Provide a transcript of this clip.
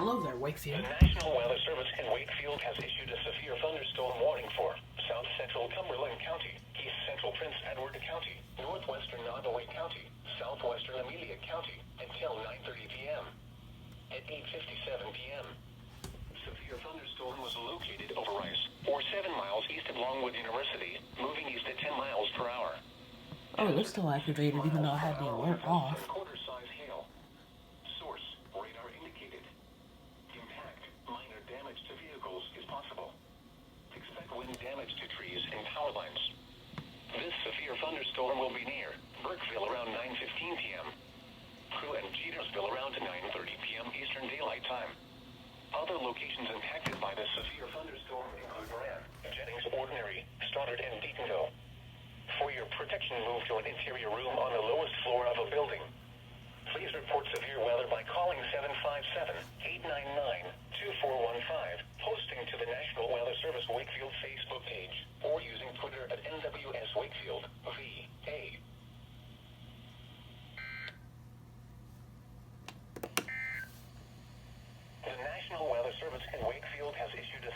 Hello there, Wakefield. The National Weather Service in Wakefield has issued a severe thunderstorm warning for South Central Cumberland County, East Central Prince Edward County, Northwestern Nottoway County, Southwestern Amelia County until 9:30 p.m. At 8:57 p.m., severe thunderstorm was located over ice, or 7 miles east of Longwood University, moving east at 10 miles per hour. Oh, it looks still activated even though I had the alert off. Quarter-size hail. Source, radar indicated. Impact, minor damage to vehicles is possible. Expect wind damage to trees and power lines. This severe thunderstorm will be near Burkeville around 9:15 p.m. Crew and Jetersville around 9:30 p.m. Eastern Daylight Time. Other locations impacted by this severe thunderstorm include Moran, Jennings Ordinary, Stoddard, and Deatonville. For your protection, move to an interior room on the lowest floor of a building. Please report severe weather by calling 757-899-2415, posting to the National Weather Service Wakefield Facebook page, or using Twitter at NWS Wakefield, VA. The National Weather Service in Wakefield has issued a